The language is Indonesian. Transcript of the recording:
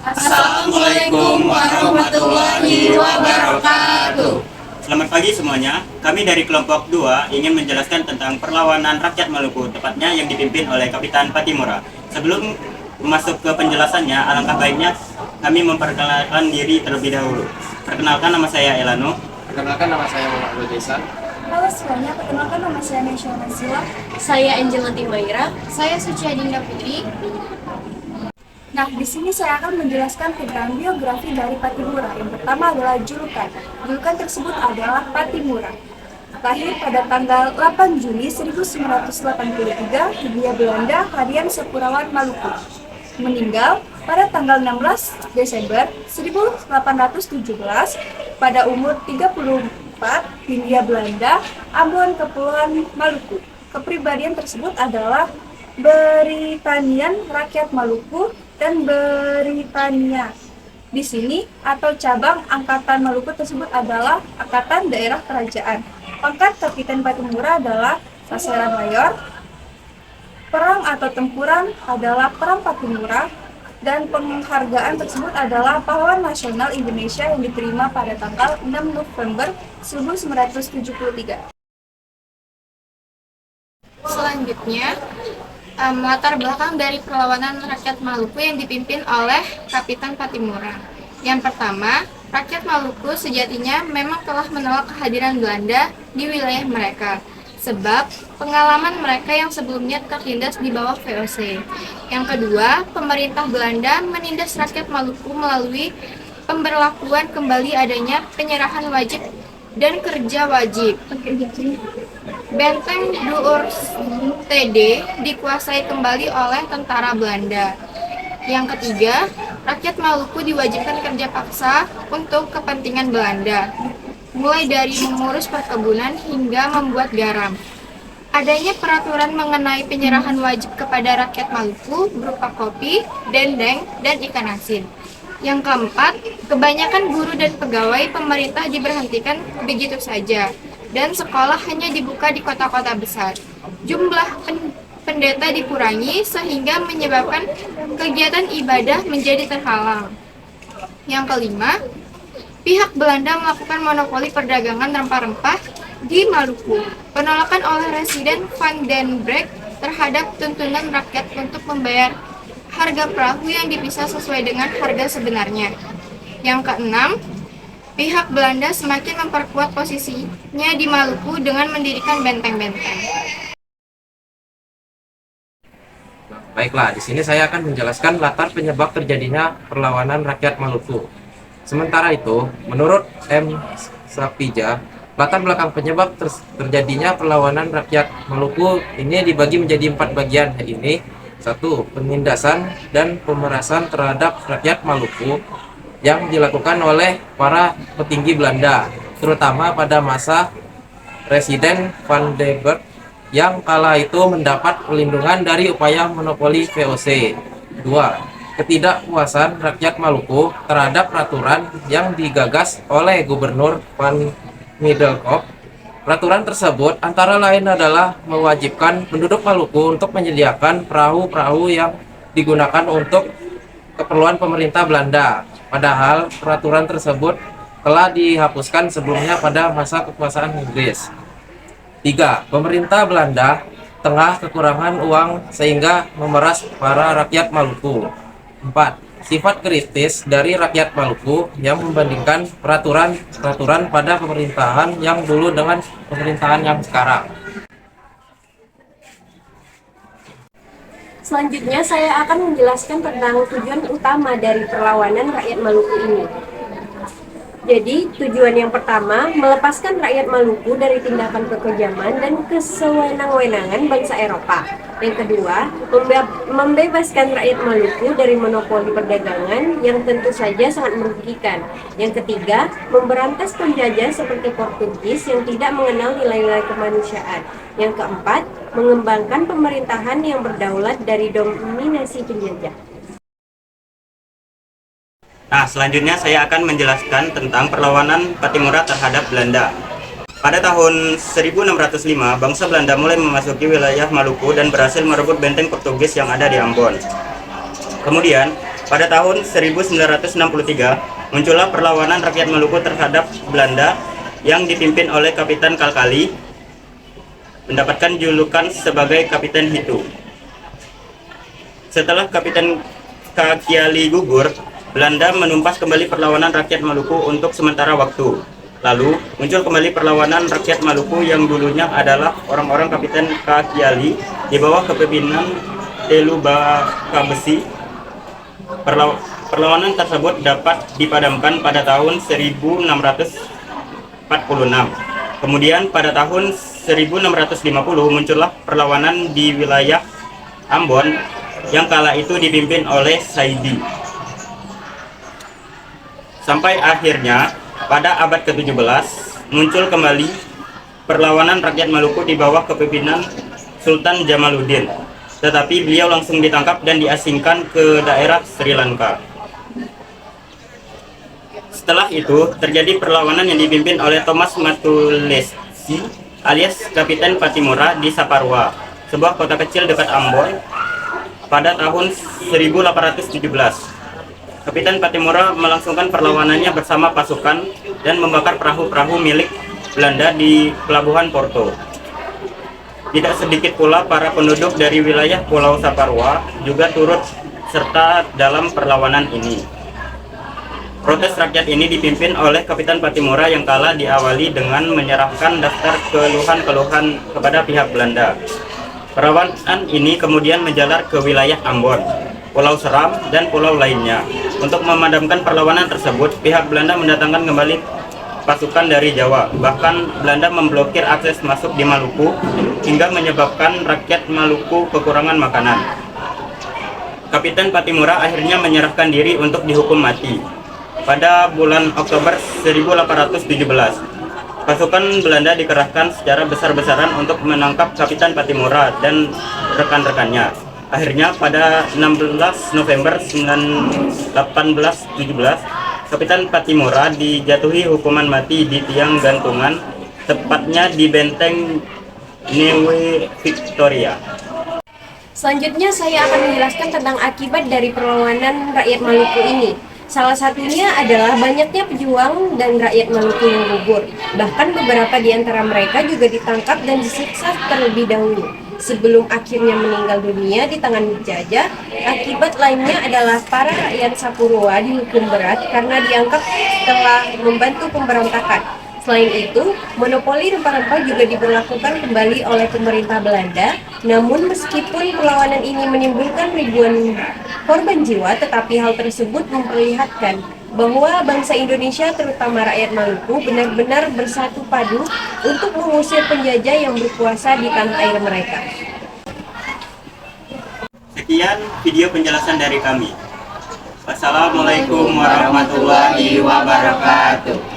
Assalamualaikum warahmatullahi wabarakatuh. Selamat pagi semuanya. Kami dari kelompok 2 ingin menjelaskan tentang perlawanan rakyat Maluku, tepatnya yang dipimpin oleh Kapitan Patimura. Sebelum masuk ke penjelasannya, alangkah baiknya kami memperkenalkan diri terlebih dahulu. Perkenalkan, nama saya Elano. Perkenalkan, nama saya Muhammad Desa. Halo semuanya, perkenalkan nama saya Nesha Mansila. Saya Angela Timaira. Saya Suci Adinda Putri. Nah, di sini saya akan menjelaskan tentang biografi dari Patimura. Yang pertama adalah julukan. Julukan tersebut adalah Patimura. Lahir pada tanggal 8 Juli 1983 di Hindia Belanda, harian Sepurawan, Maluku. Meninggal pada tanggal 16 Desember 1817 pada umur 34, Hindia Belanda, Ambon, Kepulauan Maluku. Kepribadian tersebut adalah Beritanian Rakyat Maluku dan Beritania. Di sini atau cabang angkatan Maluku tersebut adalah Angkatan Daerah Kerajaan. Pangkat Kapitan Patimura adalah Sasaran Mayor. Perang atau tempuran adalah Perang Patimura, dan penghargaan tersebut adalah Pahlawan Nasional Indonesia yang diterima pada tanggal 6 November 1973. Selanjutnya, latar belakang dari perlawanan rakyat Maluku yang dipimpin oleh Kapitan Patimura. Yang pertama, rakyat Maluku sejatinya memang telah menolak kehadiran Belanda di wilayah mereka, sebab pengalaman mereka yang sebelumnya tertindas di bawah VOC. Yang kedua, pemerintah Belanda menindas rakyat Maluku melalui pemberlakuan kembali adanya penyerahan wajib dan kerja wajib. Benteng Duurstede dikuasai kembali oleh tentara Belanda. Yang ketiga, rakyat Maluku diwajibkan kerja paksa untuk kepentingan Belanda, mulai dari mengurus perkebunan hingga membuat garam. Adanya peraturan mengenai penyerahan wajib kepada rakyat Maluku berupa kopi, dendeng, dan ikan asin. Yang keempat, kebanyakan guru dan pegawai pemerintah diberhentikan begitu saja, dan sekolah hanya dibuka di kota-kota besar. Jumlah pendeta dikurangi sehingga menyebabkan kegiatan ibadah menjadi terhalang. Yang kelima, pihak Belanda melakukan monopoli perdagangan rempah-rempah di Maluku. Penolakan oleh Residen Van den Broek terhadap tuntunan rakyat untuk membayar harga perahu yang dipisah sesuai dengan harga sebenarnya. Yang keenam, pihak Belanda semakin memperkuat posisinya di Maluku dengan mendirikan benteng-benteng. Baiklah, di sini saya akan menjelaskan latar penyebab terjadinya perlawanan rakyat Maluku. Sementara itu, menurut M. Sapija, latar belakang penyebab terjadinya perlawanan rakyat Maluku ini dibagi menjadi 4 bagian, yaitu 1. Penindasan dan pemerasan terhadap rakyat Maluku yang dilakukan oleh para petinggi Belanda, terutama pada masa Residen Van den Broek yang kala itu mendapat perlindungan dari upaya monopoli VOC. 2. Ketidakpuasan rakyat Maluku terhadap peraturan yang digagas oleh Gubernur Van Middelkoop. Peraturan tersebut antara lain adalah mewajibkan penduduk Maluku untuk menyediakan perahu-perahu yang digunakan untuk keperluan pemerintah Belanda. Padahal peraturan tersebut telah dihapuskan sebelumnya pada masa kekuasaan Inggris. 3. Pemerintah Belanda tengah kekurangan uang sehingga memeras para rakyat Maluku. 4. Sifat kritis dari rakyat Maluku yang membandingkan peraturan pada pemerintahan yang dulu dengan pemerintahan yang sekarang. Selanjutnya saya akan menjelaskan tentang tujuan utama dari perlawanan rakyat Maluku ini. Jadi, tujuan yang pertama, melepaskan rakyat Maluku dari tindakan kekejaman dan kesewenang-wenangan bangsa Eropa. Yang kedua, membebaskan rakyat Maluku dari monopoli perdagangan yang tentu saja sangat merugikan. Yang ketiga, memberantas penjajah seperti Portugis yang tidak mengenal nilai-nilai kemanusiaan. Yang keempat, mengembangkan pemerintahan yang berdaulat dari dominasi penjajah. Nah, selanjutnya saya akan menjelaskan tentang perlawanan Patimura terhadap Belanda. Pada tahun 1605, bangsa Belanda mulai memasuki wilayah Maluku dan berhasil merebut benteng Portugis yang ada di Ambon. Kemudian, Pada tahun 1963, muncullah perlawanan rakyat Maluku terhadap Belanda yang dipimpin oleh Kapitan Kalkali, mendapatkan julukan sebagai Kapitan Hitu. Setelah Kapitan Kakiali gugur, Belanda menumpas kembali perlawanan rakyat Maluku untuk sementara waktu. Lalu, muncul kembali perlawanan rakyat Maluku yang dulunya adalah orang-orang Kapitan Kakiali di bawah kepemimpinan Telu Bakabesi. Perlawanan tersebut dapat dipadamkan pada tahun 1646. Kemudian pada tahun 1650 muncullah perlawanan di wilayah Ambon yang kala itu dipimpin oleh Saidi. Sampai akhirnya pada abad ke-17 muncul kembali perlawanan rakyat Maluku di bawah kepemimpinan Sultan Jamaluddin. Tetapi beliau langsung ditangkap dan diasingkan ke daerah Sri Lanka. Setelah itu, terjadi perlawanan yang dipimpin oleh Thomas Matulesi alias Kapitan Patimura di Saparua, sebuah kota kecil dekat Ambon, pada tahun 1817. Kapitan Patimura melangsungkan perlawanannya bersama pasukan dan membakar perahu-perahu milik Belanda di Pelabuhan Porto. Tidak sedikit pula para penduduk dari wilayah Pulau Saparua juga turut serta dalam perlawanan ini. Protes rakyat ini dipimpin oleh Kapitan Patimura yang kala diawali dengan menyerahkan daftar keluhan-keluhan kepada pihak Belanda. Perlawanan ini kemudian menjalar ke wilayah Ambon, Pulau Seram, dan pulau lainnya. Untuk memadamkan perlawanan tersebut, pihak Belanda mendatangkan kembali pasukan dari Jawa. Bahkan Belanda memblokir akses masuk di Maluku hingga menyebabkan rakyat Maluku kekurangan makanan. Kapitan Patimura akhirnya menyerahkan diri untuk dihukum mati. Pada bulan Oktober 1817, pasukan Belanda dikerahkan secara besar-besaran untuk menangkap Kapitan Patimura dan rekan-rekannya. Akhirnya pada 16 November 1817, Kapitan Patimura dijatuhi hukuman mati di tiang gantungan, tepatnya di benteng Neuve Victoria. Selanjutnya saya akan menjelaskan tentang akibat dari perlawanan rakyat Maluku ini. Salah satunya adalah banyaknya pejuang dan rakyat Maluku yang gugur. Bahkan beberapa di antara mereka juga ditangkap dan disiksa terlebih dahulu sebelum akhirnya meninggal dunia di tangan penjajah. Akibat lainnya adalah para rakyat Sapurua dihukum berat karena dianggap telah membantu pemberontakan. Selain itu, monopoli rempah-rempah juga diberlakukan kembali oleh pemerintah Belanda. Namun meskipun perlawanan ini menimbulkan ribuan korban jiwa, tetapi hal tersebut memperlihatkan bahwa bangsa Indonesia, terutama rakyat Maluku, benar-benar bersatu padu untuk mengusir penjajah yang berkuasa di tanah air mereka. Sekian video penjelasan dari kami. Wassalamualaikum warahmatullahi wabarakatuh.